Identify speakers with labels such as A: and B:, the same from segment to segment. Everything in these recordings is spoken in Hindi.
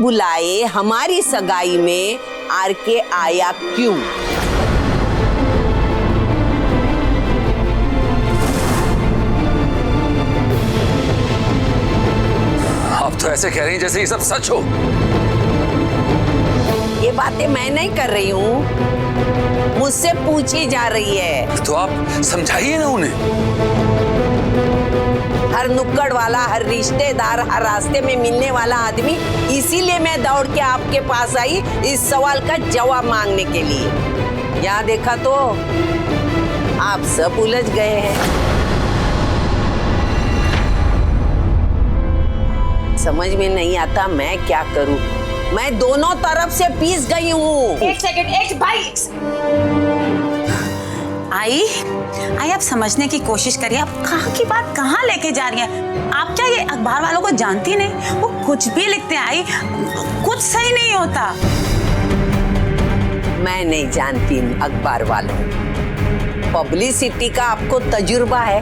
A: बुलाए हमारी सगाई में आरके आया क्यों?
B: आप तो ऐसे कह रही हैं जैसे ये सब सच हो।
A: ये बातें मैं नहीं कर रही हूँ, मुझसे पूछी जा रही है।
B: तो आप समझाइए ना उन्हें।
A: हर नुक्कड़ वाला, हर रिश्तेदार, हर रास्ते में मिलने वाला आदमी, इसीलिए मैं दौड़ के आपके पास आई इस सवाल का जवाब मांगने के लिए। यहाँ देखा तो आप सब उलझ गए हैं। समझ में नहीं आता मैं क्या करूं। मैं दोनों तरफ से पीस गई हूँ।
C: एक सेकंड, आई आप समझने की कोशिश करिए। आप कहाँ की बात कहाँ लेके जा रही हैं? आप क्या ये अखबार वालों को जानती नहीं? वो कुछ भी लिखते हैं आई, कुछ सही नहीं होता।
A: मैं नहीं जानती अखबार वालों, पब्लिसिटी का आपको तजुर्बा है।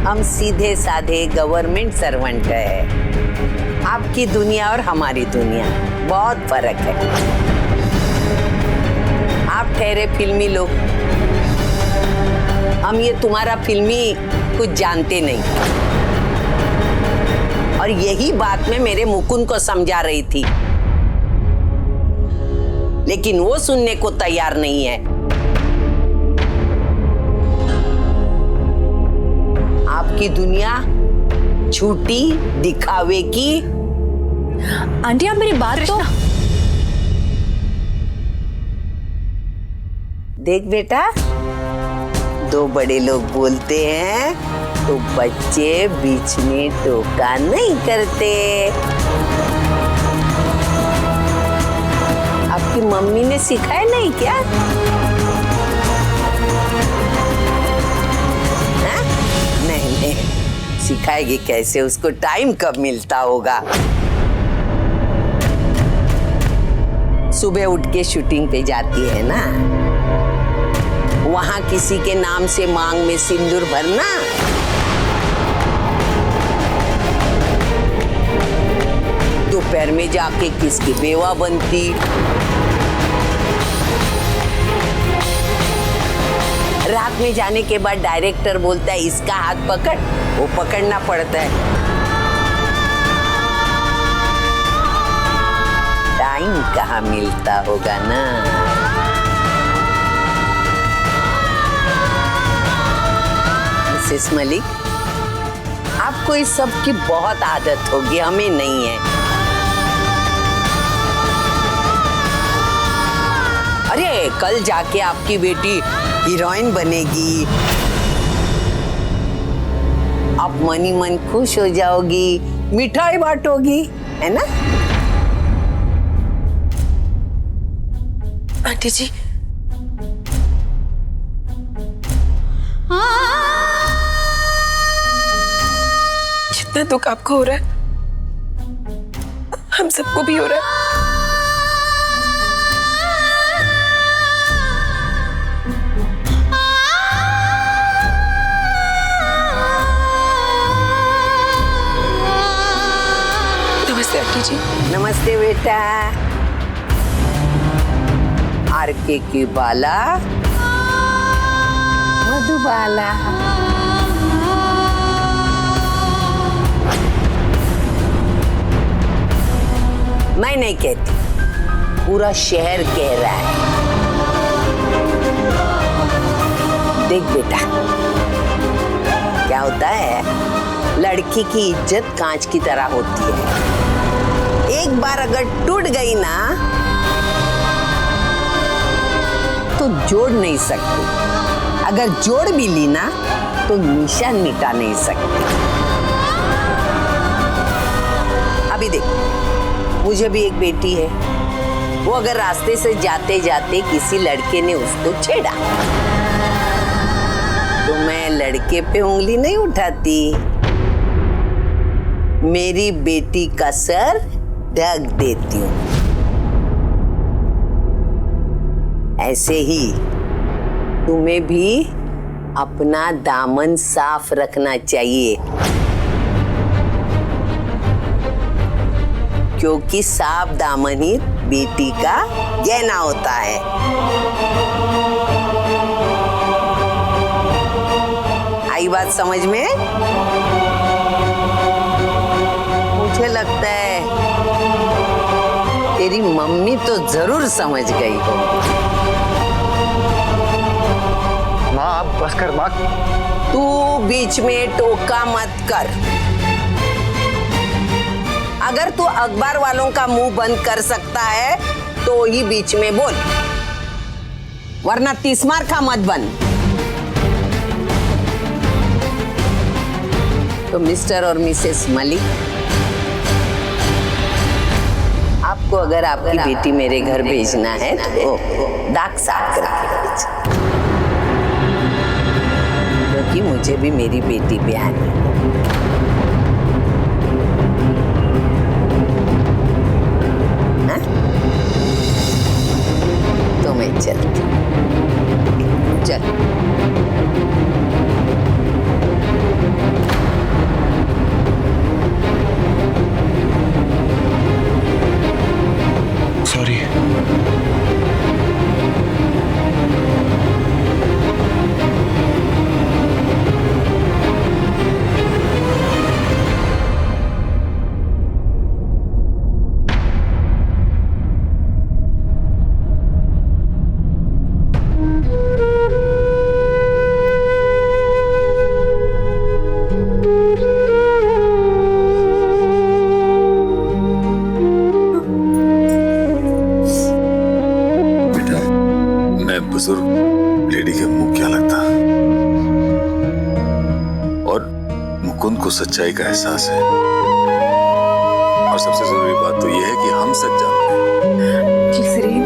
A: हम सीधे साधे गवर्नमेंट सर्वेंट है। आपकी दुनिया और हमारी दुनिया बहुत फर्क है। आप ठहरे फिल्मी लोग, हम ये तुम्हारा फिल्मी कुछ जानते नहीं। और यही बात मैं मेरे मुकुंद को समझा रही थी, लेकिन वो सुनने को तैयार नहीं है। आपकी दुनिया झूठी दिखावे की।
C: आंटी आप मेरी बात तो
A: देख बेटा, दो बड़े लोग बोलते हैं तो बच्चे बीच में टोका नहीं करते। आपकी मम्मी ने सिखाया नहीं क्या? नहीं, सिखाएगी कैसे? उसको टाइम कब मिलता होगा? सुबह उठ के शूटिंग पे जाती है ना, वहां किसी के नाम से मांग में सिंदूर भरना, दोपहर में जाके किसकी बेवा बनती, रात में जाने के बाद डायरेक्टर बोलता है इसका हाथ पकड़, वो पकड़ना पड़ता है। टाइम कहाँ मिलता होगा ना। मिसेस मलिक, आपको इस सब की बहुत आदत होगी, हमें नहीं है। अरे कल जाके आपकी बेटी हीरोइन बनेगी, आप मनी मन खुश हो जाओगी, मिठाई बांटोगी, है ना?
C: आंटी जी, जितना दुख आपको हो रहा है हम सबको भी हो रहा है। नमस्ते आंटी जी।
A: नमस्ते बेटा। आरके की बाला, मधुबाला। मैं नहीं कहती, पूरा शहर कह रहा है। देख बेटा, क्या होता है, लड़की की इज्जत कांच की तरह होती है। एक बार अगर टूट गई ना तो जोड़ नहीं सकती, अगर जोड़ भी ली ना तो निशान मिटा नहीं सकती। अभी देख, मुझे भी एक बेटी है, वो अगर रास्ते से जाते जाते किसी लड़के ने उसको छेड़ा तो मैं लड़के पे उंगली नहीं उठाती, मेरी बेटी का सर ढक देती हूँ। ऐसे ही तुम्हें भी अपना दामन साफ रखना चाहिए। क्योंकि साफ दामन ही बेटी का गहना होता है। आई बात समझ में? मुझे लगता है तेरी मम्मी तो जरूर समझ गई हो।
D: माँ आप बस कर माँ।
A: तू बीच में टोका मत कर। अगर तू अखबार वालों का मुंह बंद कर सकता है तो ही बीच में बोल, वरना तीसमार का मत बन। तो मिस्टर और मिसेस मलिक, आपको अगर आपकी बेटी मेरे घर भेजना है तो दाग साफ करके भेजना, क्योंकि मुझे भी मेरी बेटी प्यारी है। हाँ? तो मैं चलती चल।
D: सॉरी।
E: बुजुर्ग लेडी के मुंह क्या लगता, और मुकुंद को सच्चाई का एहसास है। और सबसे जरूरी बात तो यह है कि हम सच जानते हैं।
F: किसरीन,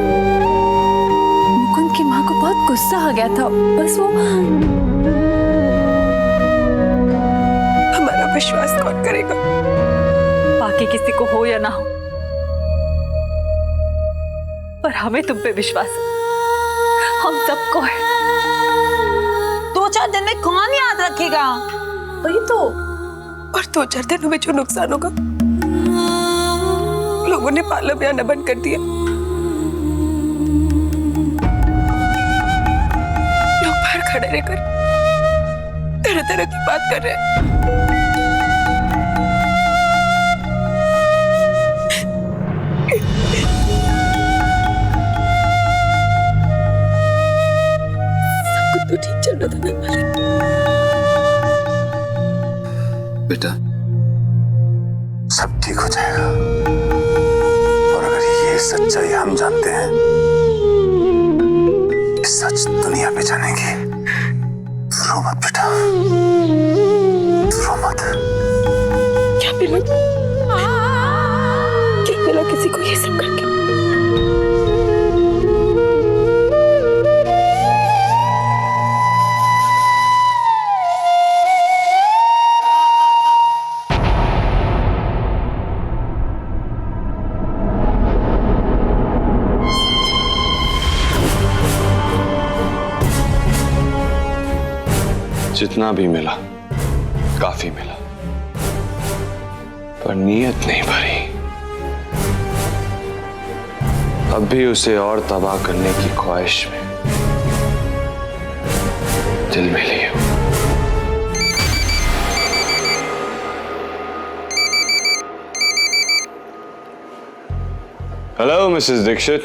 F: मुकुंद की माँ को बहुत गुस्सा आ गया था, बस वो हमारा विश्वास कौन करेगा? बाकी किसी को हो या ना हो, पर हमें तुम पे विश्वास है, हम सबको है।
C: 2-4 दिन में कौन याद रखेगा?
F: वही तो। और 2-4 दिनों में जो नुकसान होगा, लोगों ने पार्लर में आना बंद कर दिया। लोग बाहर खड़े रहकर तरह-तरह की बात कर रहे हैं। तो ठीक चल रहा था ना हमारा।
E: बेटा सब ठीक हो जाएगा, और अगर ये सच्चाई हम जानते हैं, ये सच दुनिया पे जानेगी। रो मत बेटा, रो मत।
F: क्या मिला किसी को ये सब करके?
D: जितना भी मिला काफी मिला, पर नीयत नहीं भरी। अब भी उसे और तबाह करने की ख्वाहिश में दिल में लिए। Hello Mrs Dikshit.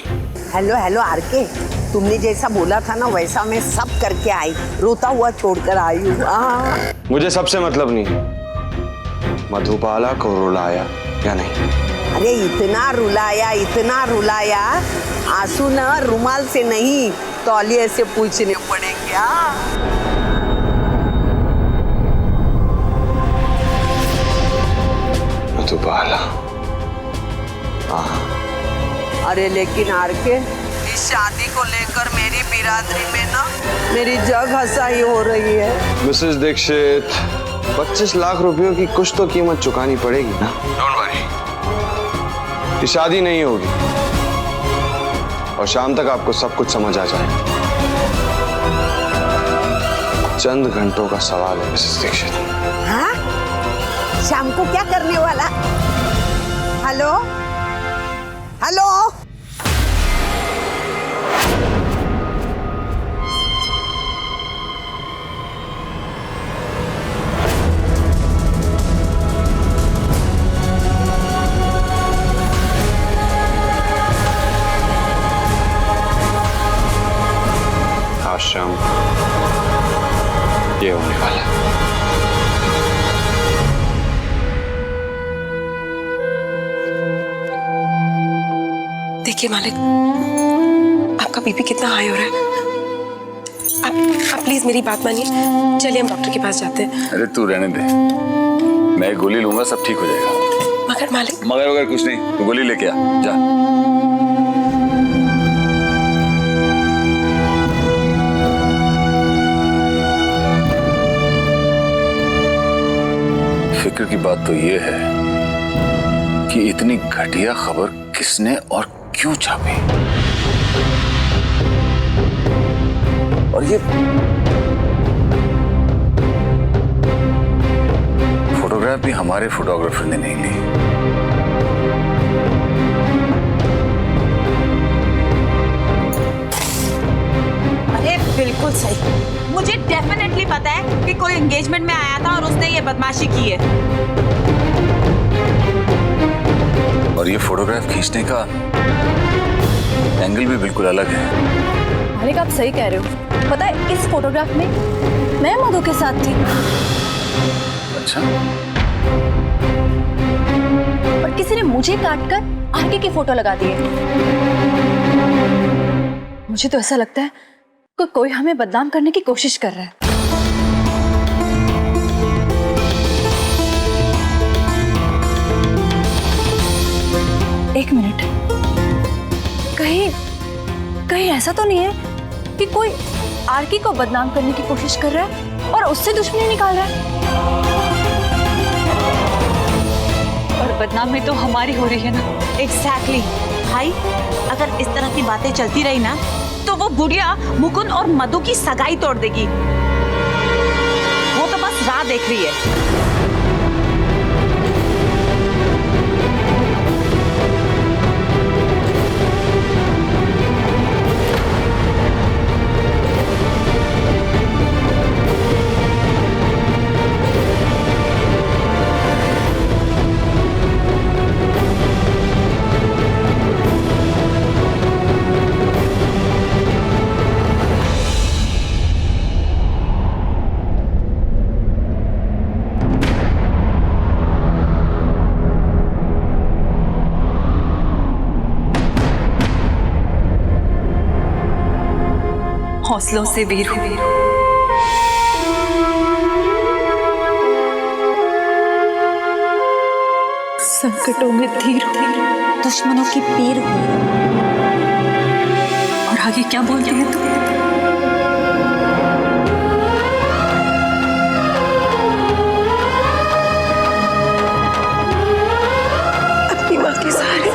A: Hello hello RK, तुमने जैसा बोला था ना वैसा मैं सब करके आई, रोता हुआ छोड़कर आई हूँ।
D: मुझे सबसे मतलब नहीं मधुबाला को रुलाया या नहीं।
A: अरे इतना रुलाया, आंसू न रुमाल से नहीं तौलिए से पूछने पड़ेंगे।
D: मधुबाला, हाँ।
A: अरे लेकिन आरके, इस शादी को लेकर मेरी बिरादरी में ना मेरी जग हंसाई हो रही है।
D: मिसेस दीक्षित, 25 लाख रुपयों की कुछ तो कीमत चुकानी पड़ेगी ना। डोंट वरी, ये शादी नहीं होगी और शाम तक आपको सब कुछ समझ आ जाएगा। चंद घंटों का सवाल है मिसेस दीक्षित।
A: हाँ? शाम को क्या करने वाला? Hello hello.
D: आज शाम ये होने वाला है।
F: देखिए मालिक, आपका बीपी कितना हाई हो रहा है। आप प्लीज मेरी बात मानिए, चलिए हम डॉक्टर के पास जाते हैं।
E: अरे तू रहने दे, मैं एक गोली लूंगा, सब ठीक हो जाएगा।
F: मगर मालिक,
E: मगर वगैरह कुछ नहीं, तू गोली लेके आ जा। फिक्र की बात तो ये है कि इतनी घटिया खबर किसने और क्यों छापी, और ये फोटोग्राफ भी हमारे फोटोग्राफर ने नहीं ली।
C: अरे बिल्कुल सही, मुझे डेफिनेटली पता है कि कोई एंगेजमेंट में आया था और उसने ये बदमाशी की है।
E: और ये फोटोग्राफ खींचने का एंगल भी बिल्कुल अलग है।
G: मालिक आप सही कह रहे हो। पता है इस फोटोग्राफ में मैं मधु के साथ थी।
E: अच्छा,
G: और किसी ने मुझे काटकर आरके की फोटो लगा दी है। मुझे तो ऐसा लगता है कि कोई हमें बदनाम करने की कोशिश कर रहा है। एक मिनट, कहीं ऐसा तो नहीं है कि कोई आरके को बदनाम करने की कोशिश कर रहा है और उससे दुश्मनी निकाल रहा है? और बदनामी तो हमारी हो रही है ना।
C: एग्जैक्टली भाई, अगर इस तरह की बातें चलती रही ना तो वो बुढ़िया मुकुंद और मधु की सगाई तोड़ देगी। वो तो बस राह देख रही है।
G: हौसलों से वीर हो, संकटों में धीर हो,
C: दुश्मनों की पीर हो।
G: और आगे क्या बोलती है तू?
F: अपनी माँ के सहारे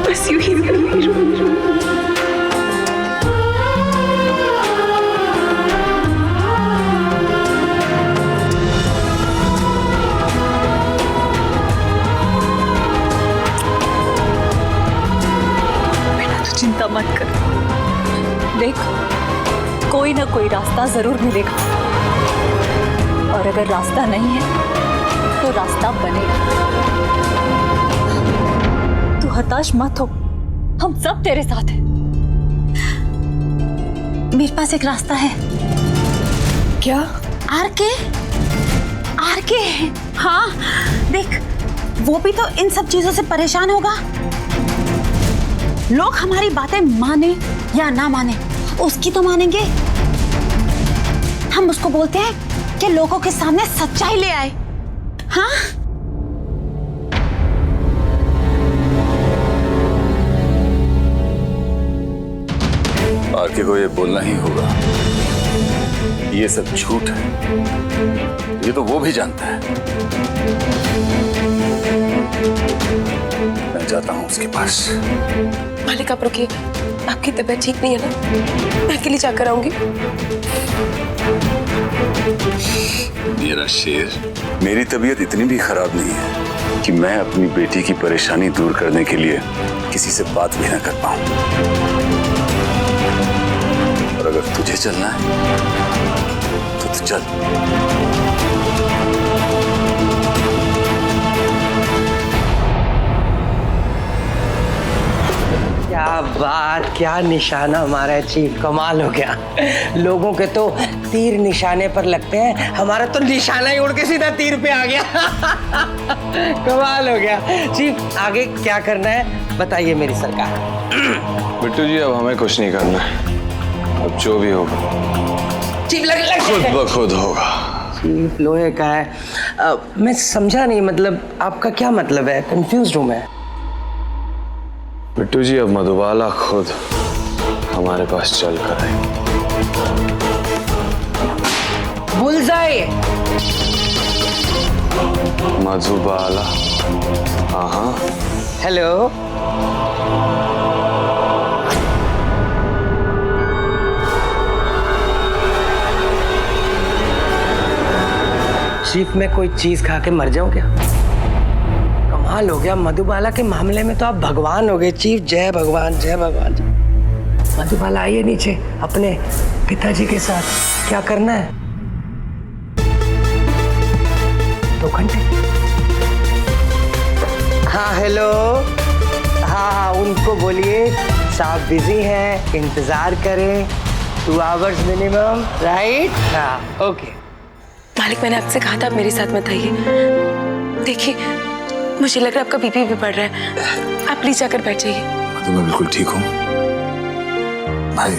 F: बस यूं ही
G: चिंता मत कर, देख कोई ना कोई रास्ता जरूर मिलेगा। और अगर रास्ता नहीं है तो रास्ता बनेगा। तू हताश मत हो, हम सब तेरे साथ हैं।
C: मेरे पास एक रास्ता है।
G: क्या?
C: आरके, आरके, हाँ देख, वो भी तो इन सब चीजों से परेशान होगा। लोग हमारी बातें माने या ना माने, उसकी तो मानेंगे। हम उसको बोलते हैं कि लोगों के सामने सच्चाई ले आए। हाँ,
E: आरके को ये बोलना ही होगा, ये सब झूठ है। ये तो वो भी जानता है। मैं जाता हूँ उसके पास।
F: मालिक आप रुकिए, आपकी तबीयत ठीक नहीं है ना? मैं अकेली जाकर आऊंगी।
E: मेरा शेर, मेरी तबीयत इतनी भी खराब नहीं है कि मैं अपनी बेटी की परेशानी दूर करने के लिए किसी से बात भी ना कर पाऊं। और अगर तुझे चलना है तो तू चल।
H: क्या बात, क्या निशाना मारा है चीफ, कमाल हो गया। लोगों के तो तीर निशाने पर लगते हैं, हमारा तो निशाना ही उड़ के सीधा तीर पे आ गया। कमाल हो गया चीफ। आगे क्या करना है बताइए मेरी सरकार।
D: बिट्टू जी अब हमें कुछ नहीं करना है, अब जो भी होगा
H: चीफ लग
D: खुद ब खुद होगा।
H: चीफ लोहे का है। मैं समझा नहीं, मतलब आपका क्या मतलब है? कंफ्यूज हूं मैं।
D: बिट्टू जी अब मधुबाला खुद हमारे पास चल कर आए।
H: बुलजाई
D: मधुबाला, हाँ।
H: हेलो, चीफ मैं कोई चीज खा के मर जाऊं क्या? कमाल हो गया, मधुबाला के मामले में तो आप भगवान हो गए चीफ। जय भगवान, जय भगवान। मधुबाला आइए नीचे अपने पिताजी के साथ। क्या करना है? 2 घंटे। हाँ हेलो, हाँ उनको बोलिए साहब बिजी हैं, इंतजार करें 2 आवर्स मिनिमम, राइट? हाँ ओके।
F: मालिक, मैंने आपसे कहा था आप मेरे साथ मत आइए। देखिए मुझे लग रहा है आपका बीपी भी बढ़ रहा है, आप प्लीज जाकर बैठ जाइए।
E: तो मैं बिल्कुल ठीक हूँ भाई।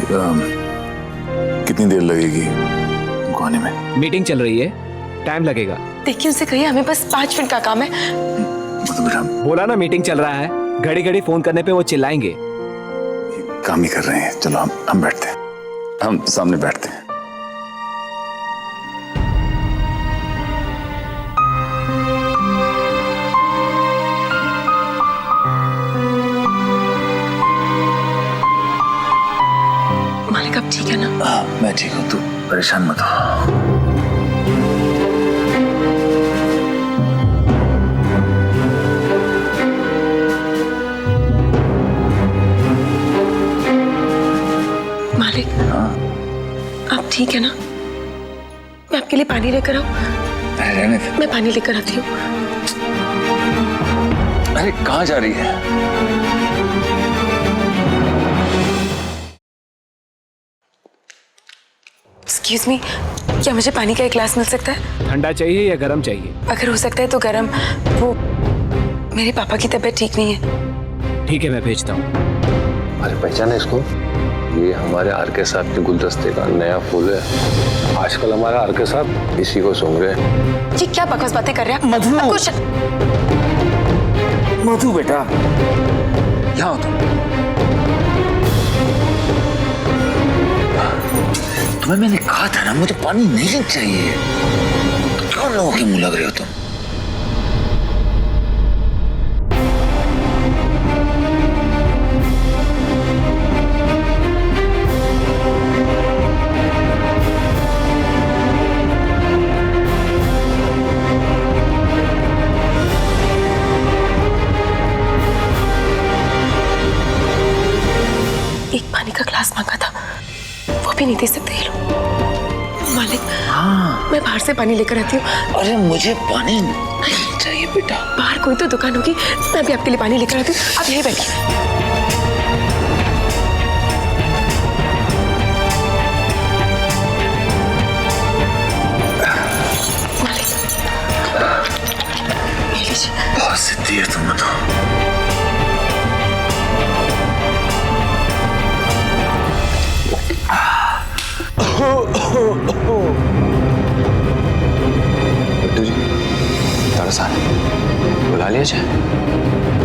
E: कितनी देर लगेगी उनको आने में?
I: मीटिंग चल रही है, टाइम लगेगा।
F: देखिए उनसे कहिए हमें बस 5 मिनट का काम है।
I: बोला ना मीटिंग चल रहा है, घड़ी घड़ी फोन करने पे वो चिल्लाएंगे।
E: काम ही कर रहे हैं, चलो हम बैठते हैं, हम सामने बैठते हैं।
F: मालिक आप ठीक है ना?
E: हाँ मैं ठीक हूँ, तू परेशान मत हो।
F: मालिक आप ठीक है ना? मैं आपके लिए पानी लेकर आऊं?
E: रहने दे।
F: मैं पानी लेकर आती हूँ।
B: अरे कहाँ जा रही है?
F: एक्सक्यूज मी, क्या मुझे पानी का एक गिलास मिल सकता है?
I: ठंडा चाहिए या गर्म चाहिए?
F: अगर हो सकता है तो गर्म। वो मेरे पापा की तबीयत ठीक नहीं है।
I: ठीक है मैं भेजता हूँ।
D: अरे पहचाने इसको? ये हमारे आर के साहब के गुलदस्ते का नया फूल है। आजकल हमारे आर के साहब इसी को सूंघ रहे हैं।
F: ये क्या बकवास बातें कर रहे हैं?
H: मधु।
B: मधु बेटा, यहाँ तुम। तुम्हें मैंने कहा था ना मुझे पानी नहीं चाहिए। क्यों लोगों के मुंह लग रहे हो तुम?
F: एक पानी का ग्लास मांगा था, वो भी नहीं दे सकते ये लोग। मालिक मैं बाहर से पानी लेकर आती हूँ।
B: अरे मुझे पानी नहीं चाहिए बेटा।
F: बाहर कोई तो दुकान होगी, मैं भी आपके लिए पानी लेकर आती हूँ, आप यहीं बैठिए।
E: बहुत सिद्धि है तुम तो।
D: बिट्टू जी तरस आ रहा है, बुला लिया जाए।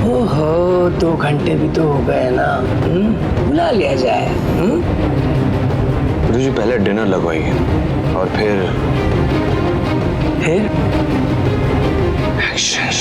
H: ओहो 2 घंटे भी तो हो गए ना, बुला लिया जाए।
D: बिट्टू जी पहले डिनर लगवाइए और फिर एक्शन।